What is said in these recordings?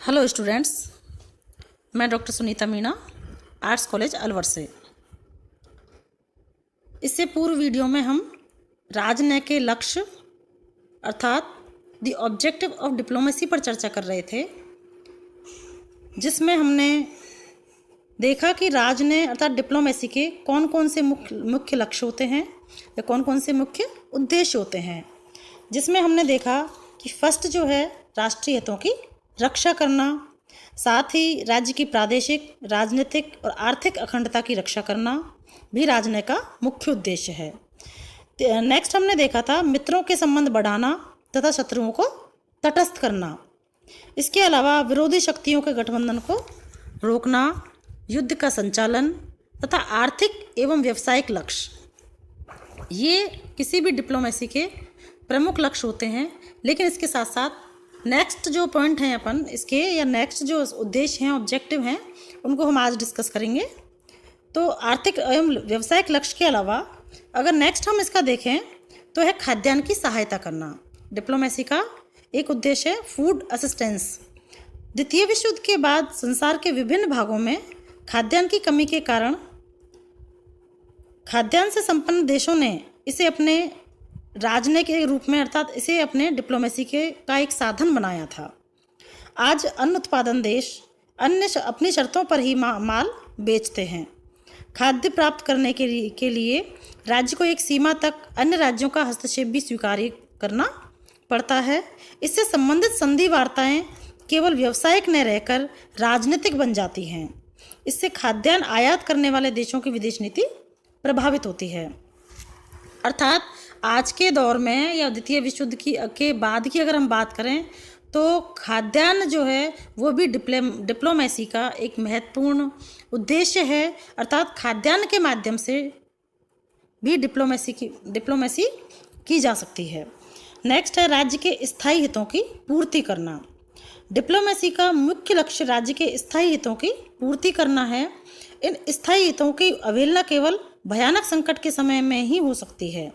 Hello students, मैं doctor Sunita Meena, arts college Alwar से। इससे पूर्व वीडियो में हम राजनय के लक्ष्य अर्थात द ऑब्जेक्टिव ऑफ डिप्लोमेसी पर चर्चा कर रहे थे, जिसमें हमने देखा कि राजनय अर्थात डिप्लोमेसी के कौन कौन से मुख्य लक्ष्य होते हैं या कौन कौन से मुख्य उद्देश्य होते हैं। जिसमें हमने देखा कि फर्स्ट जो है राष्ट्रीय हितों की रक्षा करना, साथ ही राज्य की प्रादेशिक, राजनीतिक और आर्थिक अखंडता की रक्षा करना भी राजनय का मुख्य उद्देश्य है। नेक्स्ट हमने देखा था मित्रों के संबंध बढ़ाना तथा शत्रुओं को तटस्थ करना। इसके अलावा विरोधी शक्तियों के गठबंधन को रोकना, युद्ध का संचालन तथा आर्थिक एवं व्यावसायिक लक्ष्य, ये किसी भी डिप्लोमेसी के प्रमुख लक्ष्य होते हैं। लेकिन इसके साथ साथ नेक्स्ट जो पॉइंट हैं अपन इसके या नेक्स्ट जो उद्देश्य हैं, ऑब्जेक्टिव हैं, उनको हम आज डिस्कस करेंगे। तो आर्थिक एवं व्यावसायिक लक्ष्य के अलावा अगर नेक्स्ट हम इसका देखें तो है खाद्यान्न की सहायता करना। डिप्लोमेसी का एक उद्देश्य है फूड असिस्टेंस। द्वितीय विश्व युद्ध के बाद संसार के विभिन्न भागों में खाद्यान्न की कमी के कारण खाद्यान्न से संपन्न देशों ने इसे अपने राजनय के रूप में अर्थात इसे अपने डिप्लोमेसी का एक साधन बनाया था। आज अन्न उत्पादन देश अपनी शर्तों पर ही माल बेचते हैं। खाद्य प्राप्त करने के लिए राज्य को एक सीमा तक अन्य राज्यों का हस्तक्षेप भी स्वीकार करना पड़ता है। इससे संबंधित संधि वार्ताएं केवल व्यावसायिक न रहकर राजनीतिक बन जाती हैं। इससे खाद्यान्न आयात करने वाले देशों की विदेश नीति प्रभावित होती है। अर्थात आज के दौर में या द्वितीय विश्व युद्ध के बाद की अगर हम बात करें तो खाद्यान्न जो है वो भी डिप्लोमेसी का एक महत्वपूर्ण उद्देश्य है। अर्थात खाद्यान्न के माध्यम से भी डिप्लोमेसी की जा सकती है। नेक्स्ट है राज्य के स्थायी हितों की पूर्ति करना। डिप्लोमेसी का मुख्य लक्ष्य राज्य के स्थायी हितों की पूर्ति करना है। इन स्थायी हितों की अवहेलना केवल भयानक संकट के समय में ही हो सकती है।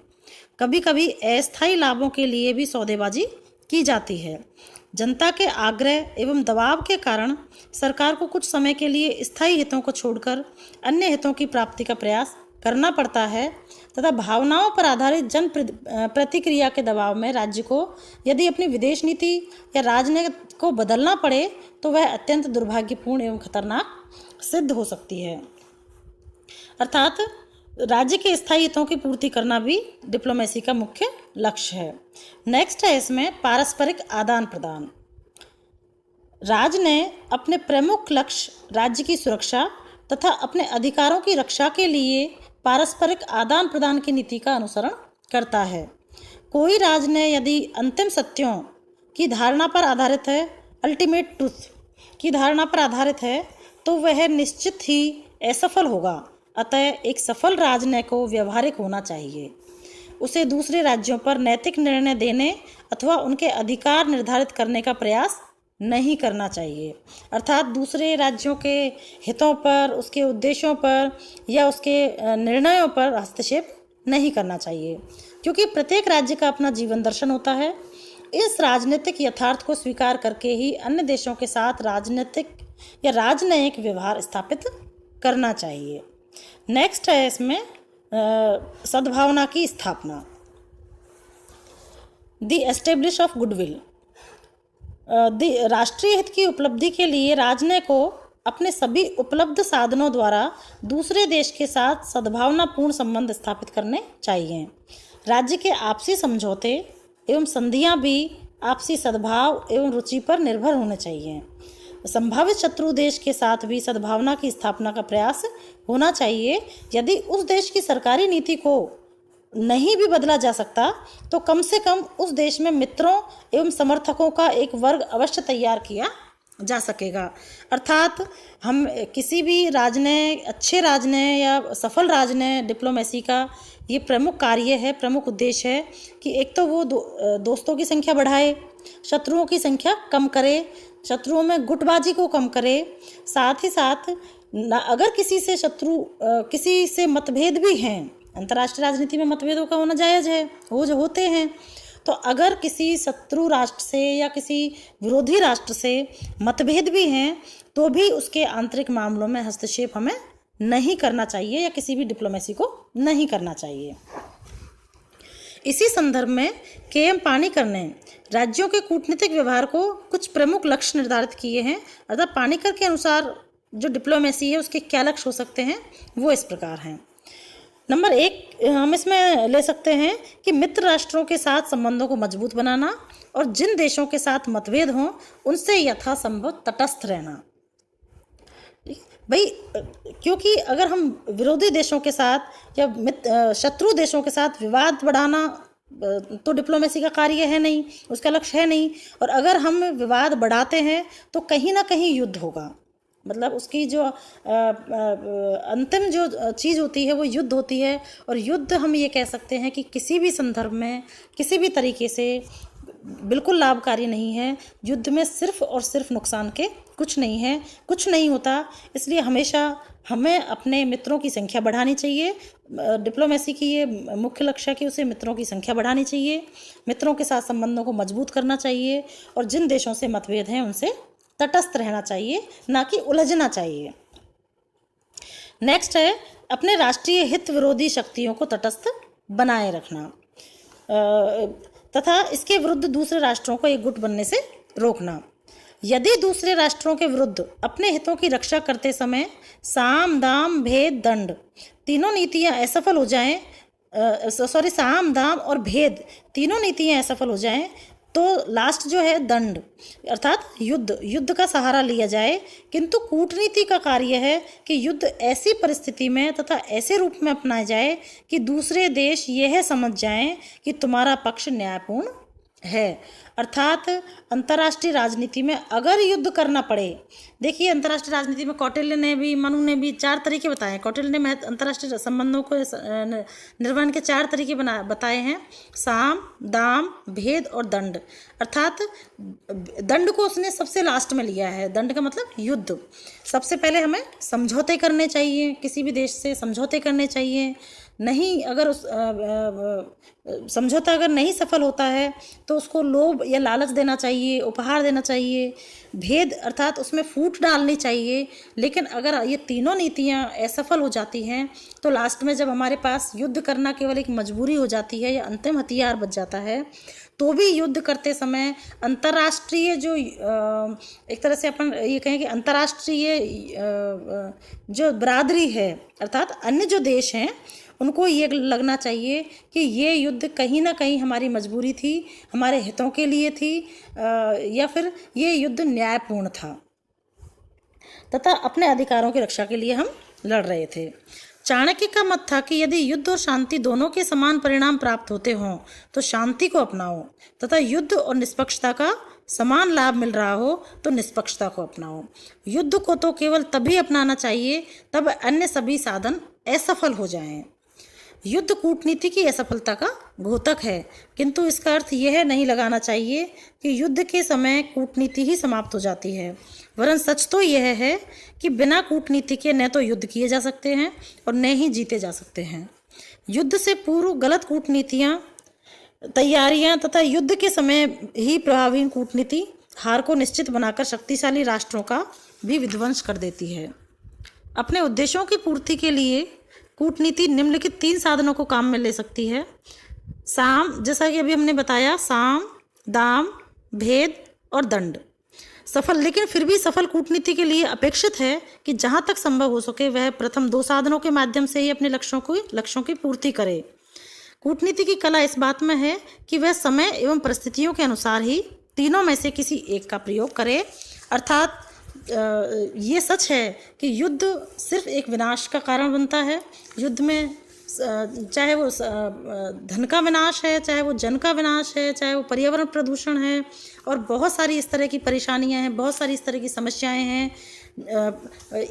कभी कभी अस्थायी लाभों के लिए भी सौदेबाजी की जाती है। जनता के आग्रह एवं दबाव के कारण सरकार को कुछ समय के लिए स्थायी हितों को छोड़कर अन्य हितों की प्राप्ति का प्रयास करना पड़ता है तथा भावनाओं पर आधारित जन प्रतिक्रिया के दबाव में राज्य को यदि अपनी विदेश नीति या राजनय को बदलना पड़े तो वह अत्यंत दुर्भाग्यपूर्ण एवं खतरनाक सिद्ध हो सकती है। अर्थात राज्य के स्थायी हितों की पूर्ति करना भी डिप्लोमेसी का मुख्य लक्ष्य है। नेक्स्ट है इसमें पारस्परिक आदान प्रदान। राजनय अपने प्रमुख लक्ष्य राज्य की सुरक्षा तथा अपने अधिकारों की रक्षा के लिए पारस्परिक आदान प्रदान की नीति का अनुसरण करता है। कोई राजनय यदि अंतिम सत्यों की धारणा पर आधारित है, अल्टीमेट ट्रूथ की धारणा पर आधारित है, तो वह निश्चित ही असफल होगा। अतः एक सफल राजनय को व्यवहारिक होना चाहिए। उसे दूसरे राज्यों पर नैतिक निर्णय देने अथवा उनके अधिकार निर्धारित करने का प्रयास नहीं करना चाहिए। अर्थात दूसरे राज्यों के हितों पर, उसके उद्देश्यों पर या उसके निर्णयों पर हस्तक्षेप नहीं करना चाहिए, क्योंकि प्रत्येक राज्य का अपना जीवन दर्शन होता है। इस राजनीतिक यथार्थ को स्वीकार करके ही अन्य देशों के साथ राजनीतिक या राजनयिक व्यवहार स्थापित करना चाहिए। नेक्स्ट है इसमें सद्भावना की स्थापना। The establish of goodwill. राष्ट्रीय हित की उपलब्धि के लिए राजनय को अपने सभी उपलब्ध साधनों द्वारा दूसरे देश के साथ सद्भावनापूर्ण संबंध स्थापित करने चाहिए। राज्य के आपसी समझौते एवं संधियां भी आपसी सद्भाव एवं रुचि पर निर्भर होने चाहिए। संभावित शत्रु देश के साथ भी सद्भावना की स्थापना का प्रयास होना चाहिए। यदि उस देश की सरकारी नीति को नहीं भी बदला जा सकता तो कम से कम उस देश में मित्रों एवं समर्थकों का एक वर्ग अवश्य तैयार किया जा सकेगा। अर्थात हम किसी भी राजनय, अच्छे राजनय या सफल राजनय डिप्लोमेसी का ये प्रमुख कार्य है, प्रमुख उद्देश्य है कि एक तो वो दोस्तों की संख्या बढ़ाए, शत्रुओं की संख्या कम करे, शत्रुओं में गुटबाजी को कम करे। साथ ही साथ अगर किसी से मतभेद भी हैं, अंतर्राष्ट्रीय राजनीति में मतभेदों का होना जायज़ है, वो जो होते हैं, तो अगर किसी शत्रु राष्ट्र से या किसी विरोधी राष्ट्र से मतभेद भी हैं तो भी उसके आंतरिक मामलों में हस्तक्षेप हमें नहीं करना चाहिए या किसी भी डिप्लोमेसी को नहीं करना चाहिए। इसी संदर्भ में के.एम. पाणिकर ने राज्यों के कूटनीतिक व्यवहार को कुछ प्रमुख लक्ष्य निर्धारित किए हैं। अर्थात पाणिकर के अनुसार जो डिप्लोमेसी है उसके क्या लक्ष्य हो सकते हैं वो इस प्रकार हैं। नंबर 1 हम इसमें ले सकते हैं कि मित्र राष्ट्रों के साथ संबंधों को मजबूत बनाना और जिन देशों के साथ मतभेद हों उनसे यथासंभव तटस्थ रहना। भाई क्योंकि अगर हम विरोधी देशों के साथ या शत्रु देशों के साथ विवाद बढ़ाना तो डिप्लोमेसी का कार्य है नहीं, उसका लक्ष्य है नहीं। और अगर हम विवाद बढ़ाते हैं तो कहीं ना कहीं युद्ध होगा, मतलब उसकी जो अंतिम जो चीज़ होती है वो युद्ध होती है। और युद्ध हम ये कह सकते हैं कि किसी भी संदर्भ में किसी भी तरीके से बिल्कुल लाभकारी नहीं है। युद्ध में सिर्फ और सिर्फ नुकसान के कुछ नहीं है, कुछ नहीं होता। इसलिए हमेशा हमें अपने मित्रों की संख्या बढ़ानी चाहिए। डिप्लोमेसी की ये मुख्य लक्ष्य है कि उसे मित्रों की संख्या बढ़ानी चाहिए, मित्रों के साथ संबंधों को मजबूत करना चाहिए और जिन देशों से मतभेद हैं उनसे तटस्थ रहना चाहिए, ना कि उलझना चाहिए। नेक्स्ट है अपने राष्ट्रीय हित विरोधी शक्तियों को तटस्थ बनाए रखना तथा इसके विरुद्ध दूसरे राष्ट्रों को एकजुट बनने से रोकना। यदि दूसरे राष्ट्रों के विरुद्ध अपने हितों की रक्षा करते समय साम दाम भेद दंड तीनों नीतियां असफल हो जाएं, साम दाम और भेद तीनों नीतियां असफल हो जाएं तो लास्ट जो है दंड अर्थात युद्ध का सहारा लिया जाए। किंतु कूटनीति का कार्य है कि युद्ध ऐसी परिस्थिति में तथा ऐसे रूप में अपनाया जाए कि दूसरे देश यह समझ जाएं कि तुम्हारा पक्ष न्यायपूर्ण है। अर्थात अंतर्राष्ट्रीय राजनीति में अगर युद्ध करना पड़े, देखिए अंतर्राष्ट्रीय राजनीति में कौटिल्य ने भी मनु ने भी 4 तरीके बताए। कौटिल्य ने अंतर्राष्ट्रीय संबंधों को निर्वहन के 4 तरीके बताए हैं, साम दाम भेद और दंड। अर्थात दंड को उसने सबसे लास्ट में लिया है। दंड का मतलब युद्ध। सबसे पहले हमें समझौते करने चाहिए, किसी भी देश से समझौते करने चाहिए। नहीं अगर उस समझौता अगर नहीं सफल होता है तो उसको लोभ या लालच देना चाहिए, उपहार देना चाहिए। भेद अर्थात उसमें फूट डालनी चाहिए। लेकिन अगर ये तीनों नीतियां असफल हो जाती हैं तो लास्ट में जब हमारे पास युद्ध करना केवल एक मजबूरी हो जाती है या अंतिम हथियार बच जाता है, तो भी युद्ध करते समय अंतर्राष्ट्रीय जो एक तरह से अपन ये कहें कि अंतर्राष्ट्रीय जो बरादरी है अर्थात अन्य जो देश हैं उनको ये लगना चाहिए कि ये युद्ध कहीं ना कहीं हमारी मजबूरी थी, हमारे हितों के लिए थी या फिर ये युद्ध न्यायपूर्ण था तथा अपने अधिकारों की रक्षा के लिए हम लड़ रहे थे। चाणक्य का मत था कि यदि युद्ध और शांति दोनों के समान परिणाम प्राप्त होते हों तो शांति को अपनाओ तथा युद्ध और निष्पक्षता का समान लाभ मिल रहा हो तो निष्पक्षता को अपनाओ। युद्ध को तो केवल तभी अपनाना चाहिए तब अन्य सभी साधन असफल हो जाएं। युद्ध कूटनीति की असफलता का घोतक है, किंतु इसका अर्थ यह नहीं लगाना चाहिए कि युद्ध के समय कूटनीति ही समाप्त हो जाती है। वरन सच तो यह है कि बिना कूटनीति के न तो युद्ध किए जा सकते हैं और न ही जीते जा सकते हैं। युद्ध से पूर्व गलत कूटनीतियाँ, तैयारियाँ तथा युद्ध के समय ही प्रभावी कूटनीति हार को निश्चित बनाकर शक्तिशाली राष्ट्रों का भी विध्वंस कर देती है। अपने उद्देश्यों की पूर्ति के लिए कूटनीति निम्नलिखित 3 साधनों को काम में ले सकती है। साम, जैसा कि अभी हमने बताया, साम दाम भेद और दंड। लेकिन फिर भी सफल कूटनीति के लिए अपेक्षित है कि जहाँ तक संभव हो सके वह प्रथम 2 साधनों के माध्यम से ही अपने लक्ष्यों की पूर्ति करे। कूटनीति की कला इस बात में है कि वह समय एवं परिस्थितियों के अनुसार ही तीनों में से किसी एक का प्रयोग करे। अर्थात ये सच है कि युद्ध सिर्फ एक विनाश का कारण बनता है। युद्ध में चाहे वो धन का विनाश है, चाहे वो जन का विनाश है, चाहे वो पर्यावरण प्रदूषण है और बहुत सारी इस तरह की परेशानियां हैं, बहुत सारी इस तरह की समस्याएं हैं।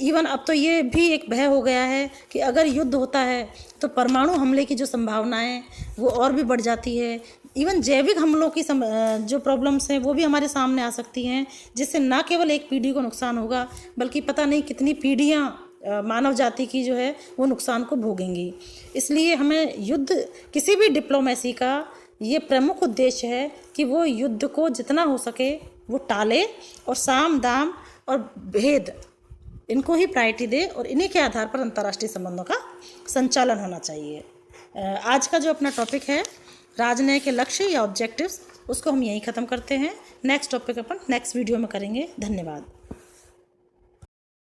इवन अब तो ये भी एक भय हो गया है कि अगर युद्ध होता है तो परमाणु हमले की जो संभावनाएं वो और भी बढ़ जाती है। इवन जैविक हमलों की जो प्रॉब्लम्स हैं वो भी हमारे सामने आ सकती हैं, जिससे ना केवल एक पीढ़ी को नुकसान होगा बल्कि पता नहीं कितनी पीढ़ियाँ मानव जाति की जो है वो नुकसान को भोगेंगी। इसलिए हमें युद्ध किसी भी डिप्लोमेसी का ये प्रमुख उद्देश्य है कि वो युद्ध को जितना हो सके वो टाले और साम दाम और भेद इनको ही प्रायोरिटी दे और इन्हीं के आधार पर अंतर्राष्ट्रीय संबंधों का संचालन होना चाहिए। आज का जो अपना टॉपिक है राजनय के लक्ष्य या ऑब्जेक्टिव्स, उसको हम यहीं ख़त्म करते हैं। नेक्स्ट टॉपिक अपन नेक्स्ट वीडियो में करेंगे। धन्यवाद।